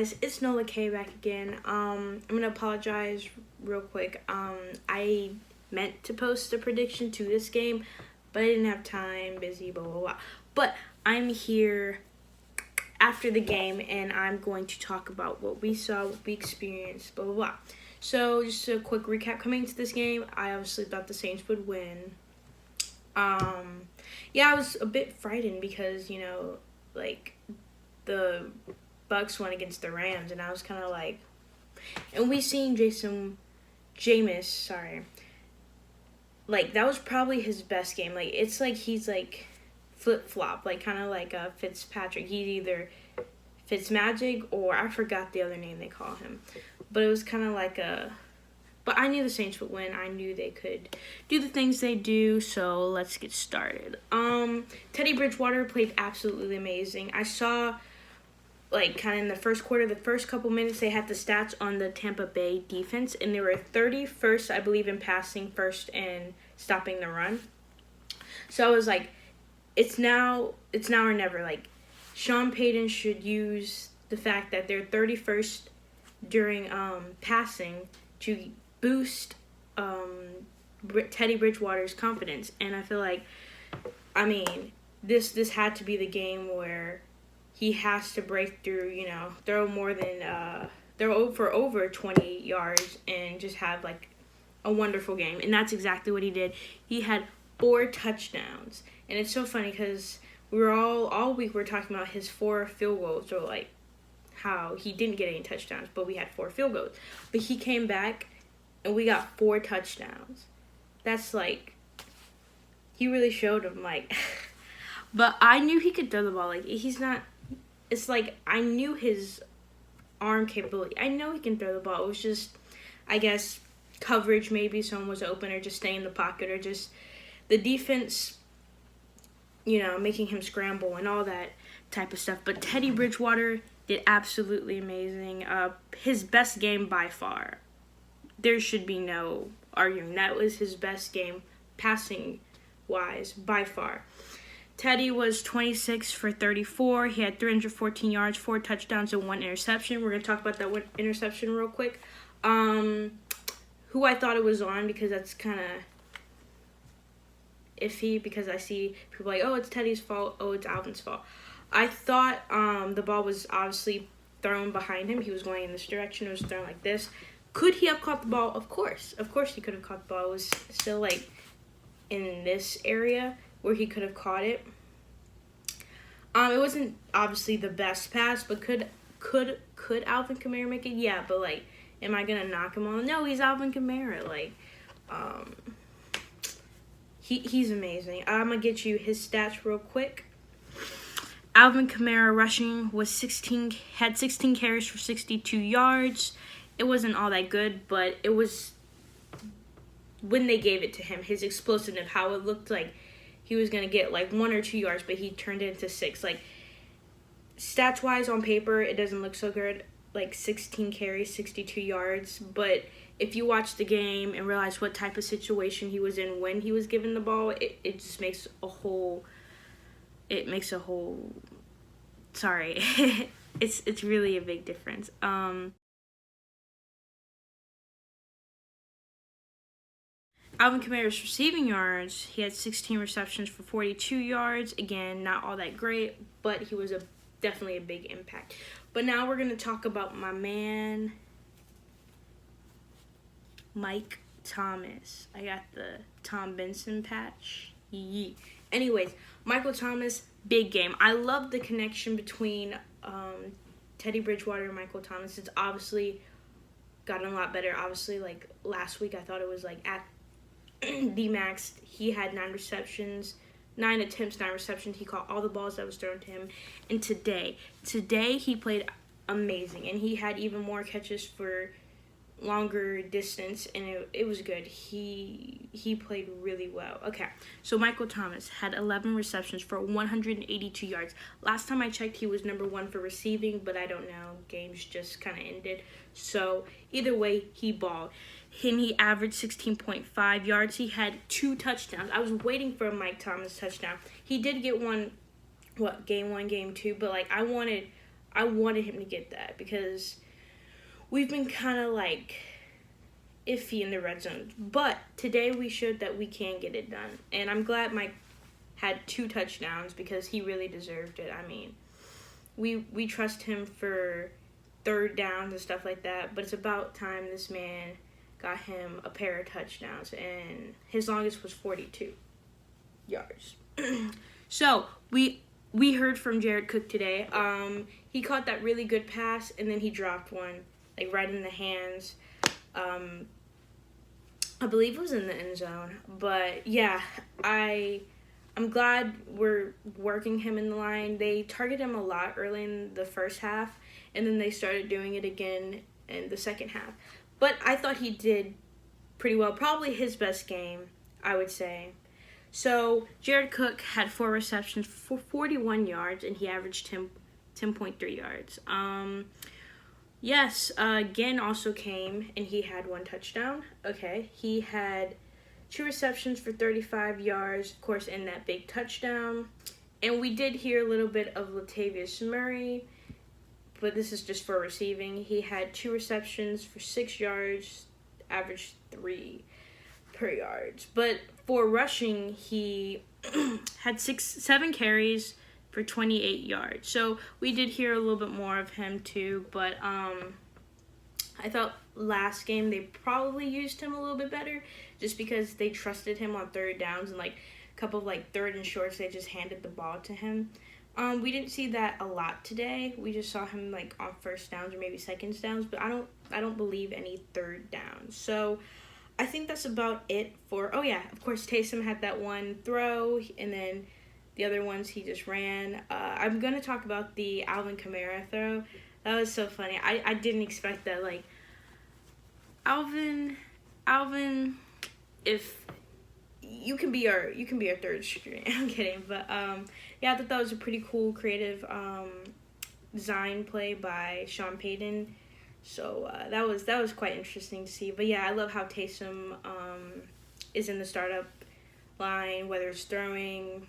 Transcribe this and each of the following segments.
guys? It's Knola K back again. I'm gonna apologize real quick. I meant to post a prediction to this game, but I didn't have time, busy, blah blah blah. But I'm here after the game, and I'm going to talk about what we saw, what we experienced, blah blah blah. So just a quick recap coming into this game. I obviously thought the Saints would win. Yeah, I was a bit frightened because, like, the Bucks went against the Rams, and I was kind of like, and we seen Jameis, like, that was probably his best game. Like, it's like he's, like, flip-flop, like, kind of like Fitzpatrick. He's either Fitzmagic or I forgot the other name they call him. But it was kind of like but I knew the Saints would win. I knew they could do the things they do, so let's get started. Teddy Bridgewater played absolutely amazing. I saw, like, kind of in the first quarter, the first couple minutes, they had the stats on the Tampa Bay defense, and they were 31st, I believe, in passing, first in stopping the run. So I was like, it's now or never. Like, Sean Payton should use the fact that they're 31st during passing to boost Teddy Bridgewater's confidence. And I feel like, this had to be the game where he has to break through, throw more than throw for over 20 yards and just have, like, a wonderful game. And that's exactly what he did. He had 4 touchdowns. And it's so funny because we were all week we're talking about his 4 field goals, or like how he didn't get any touchdowns, but we had 4 field goals. But he came back and we got 4 touchdowns. That's like, he really showed him, like, but I knew he could throw the ball. Like, it's like, I knew his arm capability. I know he can throw the ball. It was just, I guess, coverage, maybe someone was open, or just stay in the pocket, or just the defense, making him scramble and all that type of stuff. But Teddy Bridgewater did absolutely amazing. His best game by far. There should be no arguing. That was his best game, passing-wise, by far. Teddy was 26 for 34. He had 314 yards, 4 touchdowns, and 1 interception. We're going to talk about that one interception real quick. Who I thought it was on, because that's kind of iffy, because I see people like, oh, it's Teddy's fault, oh, it's Alvin's fault. I thought the ball was obviously thrown behind him. He was going in this direction. It was thrown like this. Could he have caught the ball? Of course he could have caught the ball. It was still, like, in this area where he could have caught it. It wasn't obviously the best pass, but could Alvin Kamara make it? Yeah, but, like, am I gonna knock him on? No, he's Alvin Kamara. Like, he's amazing. I'm gonna get you his stats real quick. Alvin Kamara rushing had 16 carries for 62 yards. It wasn't all that good, but it was, when they gave it to him, his explosiveness, how it looked like he was going to get like 1 or 2 yards, but he turned it into 6. Like, stats-wise on paper, it doesn't look so good, like 16 carries, 62 yards, but if you watch the game and realize what type of situation he was in when he was given the ball, it just makes a whole, sorry, it's really a big difference. Alvin Kamara's receiving yards, he had 16 receptions for 42 yards. Again, not all that great, but he was definitely a big impact. But now we're going to talk about my man, Mike Thomas. I got the Tom Benson patch. Yee. Anyways, Michael Thomas, big game. I love the connection between Teddy Bridgewater and Michael Thomas. It's obviously gotten a lot better. Obviously, like, last week, I thought it was, like, at the max. He had 9 receptions, 9 attempts, 9 receptions. He caught all the balls that was thrown to him. And today he played amazing, and he had even more catches for longer distance, and it was good. He played really well. Okay, so Michael Thomas had 11 receptions for 182 yards. Last time I checked, he was number 1 for receiving, but I don't know. Games just kind of ended. So either way, he balled. And he averaged 16.5 yards. He had 2 touchdowns. I was waiting for a Mike Thomas touchdown. He did get one, game 1, game 2, but, like, I wanted I wanted him to get that because we've been kind of like iffy in the red zone. But today we showed that we can get it done. And I'm glad Mike had 2 touchdowns because he really deserved it. I mean, we trust him for third downs and stuff like that. But it's about time this man got him a pair of touchdowns. And his longest was 42 yards. So, we heard from Jared Cook today. He caught that really good pass, and then he dropped one, like, right in the hands. I believe it was in the end zone. But, yeah, I'm glad we're working him in the line. They targeted him a lot early in the first half, and then they started doing it again in the second half. But I thought he did pretty well. Probably his best game, I would say. So, Jared Cook had 4 receptions for 41 yards, and he averaged 10.3 yards. Ginn also came, and he had 1 touchdown. Okay, he had 2 receptions for 35 yards, of course, in that big touchdown. And we did hear a little bit of Letavius Murray, but this is just for receiving. He had 2 receptions for 6 yards, averaged 3 per yards. But for rushing, he had 7 carries for 28 yards. So we did hear a little bit more of him too, but I thought last game they probably used him a little bit better just because they trusted him on third downs and like a couple of like third and shorts they just handed the ball to him. We didn't see that a lot today. We just saw him like on first downs or maybe second downs, but I don't believe any third downs. So I think that's about it for. Oh yeah, of course Taysom had that one throw, and then the other ones he just ran. I'm gonna talk about the Alvin Kamara throw. That was so funny. I didn't expect that. Like Alvin, if you can be our third string. I'm kidding, but yeah, I thought that was a pretty cool, creative design play by Sean Payton. So that was quite interesting to see. But yeah, I love how Taysom is in the startup line, whether it's throwing,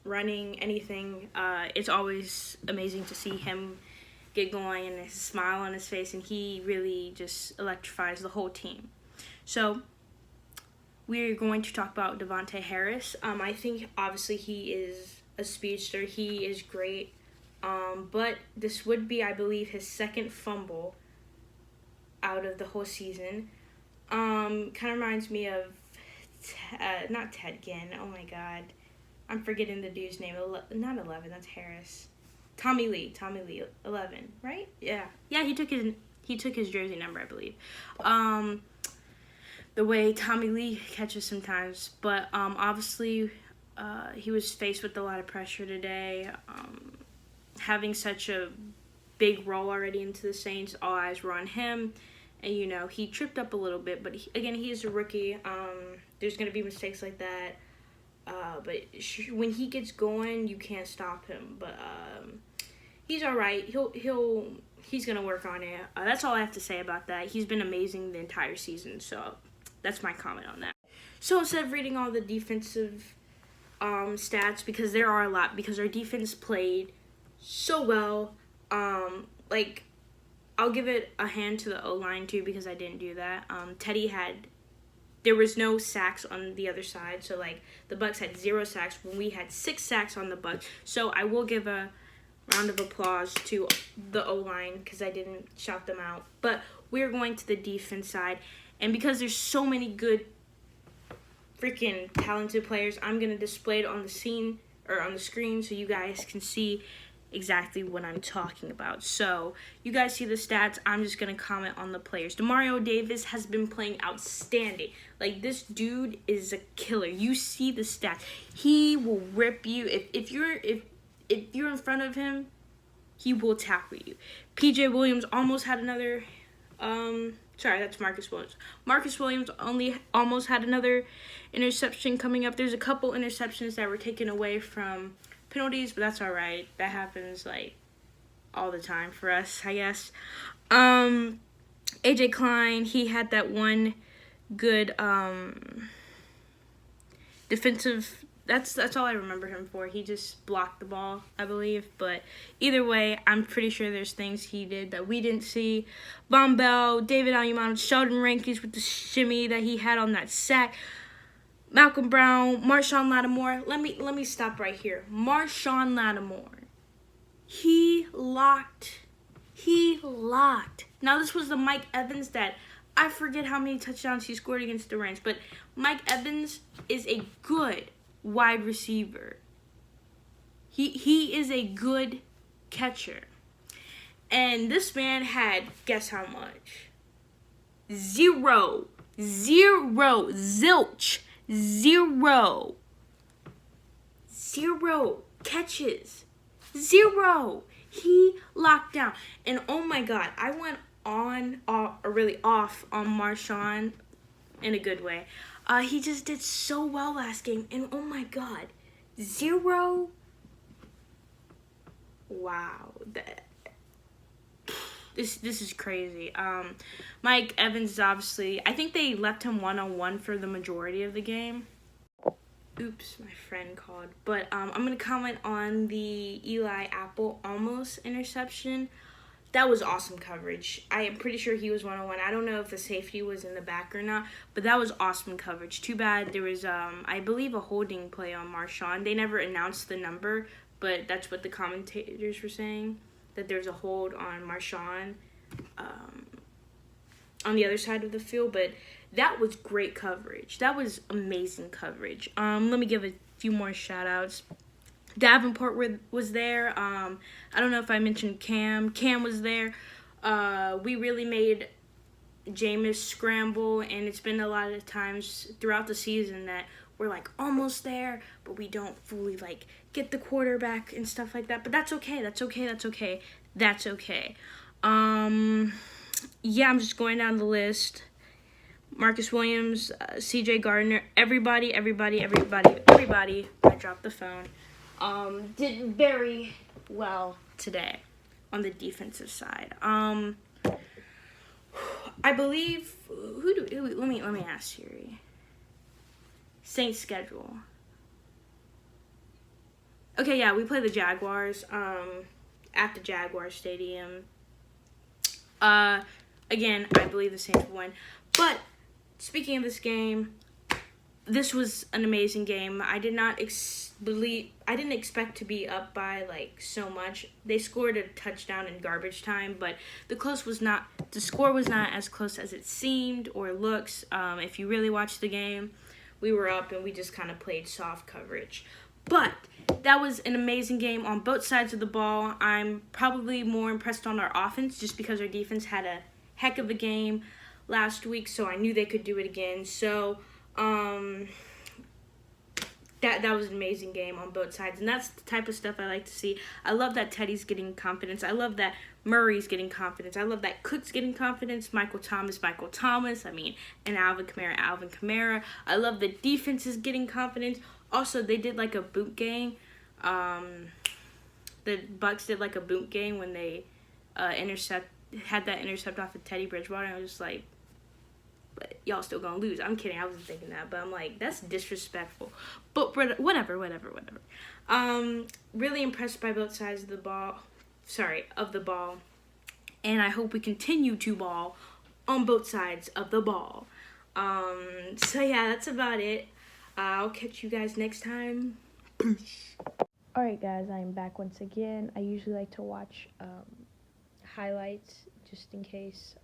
running, anything. It's always amazing to see him get going and his smile on his face, and he really just electrifies the whole team. So we're going to talk about Devontae Harris. I think obviously he is a speedster. He is great. But this would be, I believe, his second fumble out of the whole season. Kind of reminds me of, not Ted Ginn. Oh my God. I'm forgetting the dude's name. Not 11, that's Harris. Tommy Lee, 11, right? Yeah. Yeah, he took his jersey number, I believe. The way Tommy Lee catches sometimes. But obviously, he was faced with a lot of pressure today. Having such a big role already into the Saints, all eyes were on him. And, you know, he tripped up a little bit. But, he is a rookie. There's going to be mistakes like that. But when he gets going, you can't stop him. But he's all right. He's going to work on it. That's all I have to say about that. He's been amazing the entire season. So that's my comment on that. So instead of reading all the defensive stats, because there are a lot, because our defense played so well. I'll give it a hand to the O-line too, because I didn't do that. There was no sacks on the other side, so the Bucs had 0 sacks when we had 6 sacks on the Bucs. So I will give a round of applause to the O-line because I didn't shout them out. But we're going to the defense side, and because there's so many good freaking talented players, I'm gonna display it on the screen so you guys can see exactly what I'm talking about. So you guys see the stats. I'm just gonna comment on the players. Demario Davis has been playing outstanding. This dude is a killer. You see the stats. He will rip you if you're in front of him. He will tackle you. PJ Williams almost had another. Sorry, that's Marcus Williams. Marcus Williams almost had another interception coming up. There's a couple interceptions that were taken away from penalties, but that's all right. That happens all the time for us, I guess. AJ Klein, he had that one good defensive That's all I remember him for. He just blocked the ball, I believe. But either way, I'm pretty sure there's things he did that we didn't see. Von Bell, David Alumano, Sheldon Rankings with the shimmy that he had on that sack. Malcolm Brown, Marshon Lattimore. Let me stop right here. Marshon Lattimore. He locked. Now this was the Mike Evans that I forget how many touchdowns he scored against the Rams, but Mike Evans is a good wide receiver. He is a good catcher. And this man had, guess how much? Zilch. Zero catches. Zero. He locked down. And oh my God, I went really off on Marshon in a good way. He just did so well last game. And oh my God, zero. Wow. This is crazy. Mike Evans is obviously, I think they left him one-on-one for the majority of the game. Oops, my friend called. But I'm going to comment on the Eli Apple almost interception. That was awesome coverage. I am pretty sure he was one-on-one. I don't know if the safety was in the back or not, but that was awesome coverage. Too bad there was, I believe, a holding play on Marshon. They never announced the number, but that's what the commentators were saying, that there's a hold on Marshon on the other side of the field. But that was great coverage. That was amazing coverage. Let me give a few more shout-outs. Davenport was there. I don't know if I mentioned Cam. Cam was there. We really made Jameis scramble, and it's been a lot of times throughout the season that we're like almost there, but we don't fully like get the quarterback and stuff like that. But that's okay. Yeah, I'm just going down the list. Marcus Williams, C.J. Gardner, everybody. I dropped the phone. Did very well today on the defensive side. I believe let me ask Siri. Saints schedule. Okay, yeah, we play the Jaguars at the Jaguar Stadium. Again, I believe the Saints will win. But speaking of this game, this was an amazing game. I didn't expect to be up by like so much. They scored a touchdown in garbage time, but the score was not as close as it seemed or looks. If you really watch the game, we were up and we just kind of played soft coverage. But that was an amazing game on both sides of the ball. I'm probably more impressed on our offense just because our defense had a heck of a game last week, so I knew they could do it again. So that was an amazing game on both sides, and that's the type of stuff I like to see. I love that Teddy's getting confidence. I love that Murray's getting confidence. I love that Cook's getting confidence. Michael Thomas. And Alvin Kamara. I love the defense is getting confidence. Also, they did like a boot game. The Bucs did like a boot game when they had that intercept off of Teddy Bridgewater. And I was just like, but y'all still gonna lose. I'm kidding. I wasn't thinking that, but I'm like, that's disrespectful. But whatever. Really impressed by both sides of the ball. And I hope we continue to ball on both sides of the ball. So yeah, that's about it. I'll catch you guys next time. Peace. Alright guys, I'm back once again. I usually like to watch highlights just in case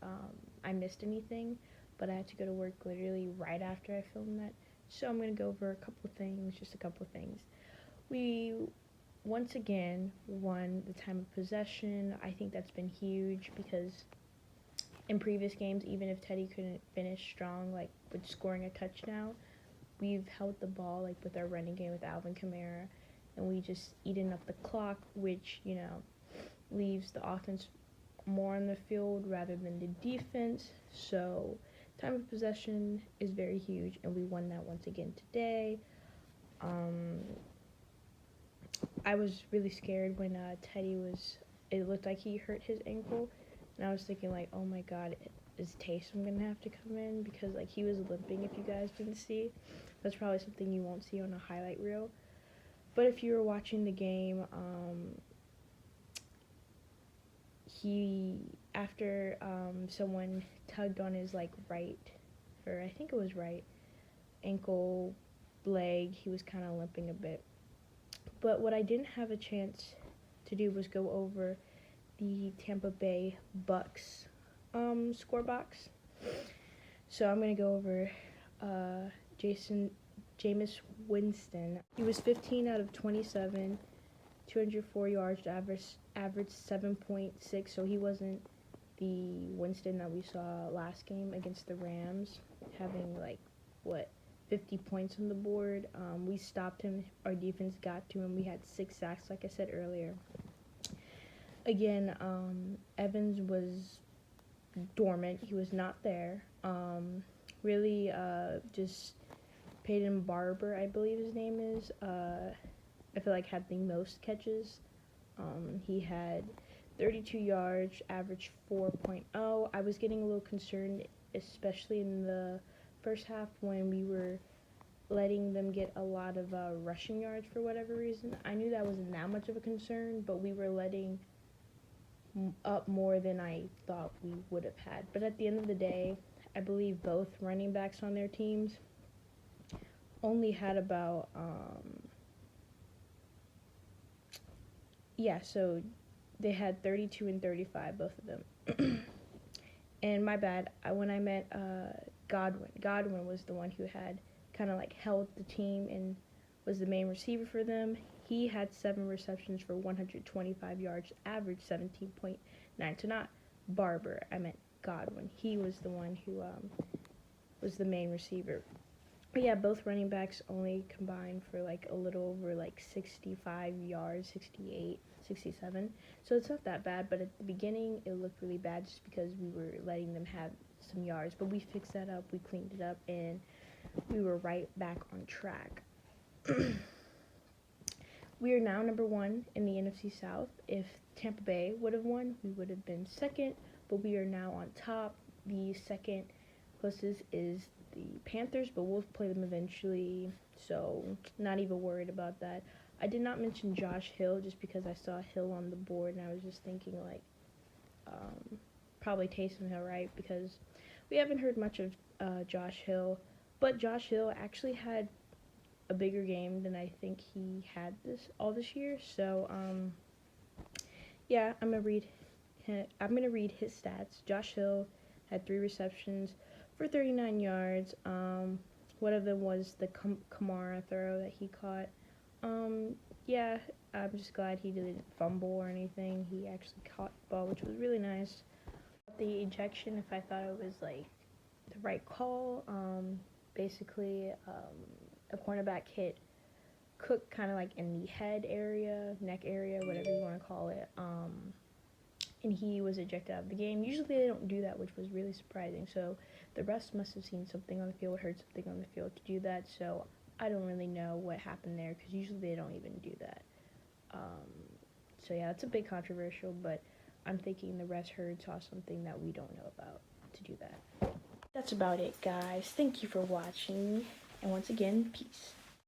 I missed anything, but I had to go to work literally right after I filmed that. So I'm going to go over a couple of things. We once again won the time of possession. I think that's been huge because in previous games, even if Teddy couldn't finish strong, like with scoring a touchdown, we've held the ball like with our running game with Alvin Kamara, and we just eaten up the clock, which, you know, leaves the offense more on the field rather than the defense. So time of possession is very huge, and we won that once again today. I was really scared when it looked like he hurt his ankle, and I was thinking like, oh my God, is Taysom gonna have to come in, because like he was limping. If you guys didn't see, that's probably something you won't see on a highlight reel. But if you were watching the game, he, after someone tugged on his like right, or I think it was right ankle, leg, he was kind of limping a bit. But what I didn't have a chance to do was go over the Tampa Bay Bucks score box. So I'm going to go over Jameis Winston. He was 15 out of 27, 204 yards, average 7.6, so he wasn't the Winston that we saw last game against the Rams, having like, 50 points on the board. We stopped him. Our defense got to him. We had 6 sacks, like I said earlier. Again, Evans was dormant. He was not there. Really, just Peyton Barber, I believe his name is, I feel like had the most catches. He had 32 yards, average 4.0. I was getting a little concerned, especially in the first half when we were letting them get a lot of rushing yards for whatever reason. I knew that wasn't that much of a concern, but we were letting up more than I thought we would have had. But at the end of the day, I believe both running backs on their teams only had about so they had 32 and 35, both of them. And my bad, when I meant Godwin was the one who had kind of like held the team and was the main receiver for them. He had 7 receptions for 125 yards, average 17.9. So not Barber, I meant Godwin. He was the one who was the main receiver. But yeah, both running backs only combined for like a little over like 65 yards, 68, 67. So it's not that bad, but at the beginning it looked really bad just because we were letting them have some yards. But we fixed that up, we cleaned it up, and we were right back on track. We are now number 1 in the NFC South. If Tampa Bay would have won, we would have been second, but we are now on top. The second closest is the Panthers, but we'll play them eventually, so not even worried about that. I did not mention Josh Hill just because I saw Hill on the board, and I was just thinking like probably Taysom Hill, right? Because we haven't heard much of Josh Hill, but Josh Hill actually had a bigger game than I think he had all this year. So yeah, I'm gonna read his stats. Josh Hill had 3 receptions for 39 yards. One of them was the Kamara throw that he caught. Yeah, I'm just glad he didn't fumble or anything. He actually caught the ball, which was really nice. The ejection, if I thought it was like the right call, basically a cornerback hit Cook kind of like in the head area, neck area, whatever you want to call it, and he was ejected out of the game. Usually they don't do that, which was really surprising. So the refs must have seen something on the field, heard something on the field to do that. So I don't really know what happened there, because usually they don't even do that. So yeah, it's a bit controversial, but I'm thinking the refs saw something that we don't know about to do that. That's about it, guys. Thank you for watching, and once again, peace.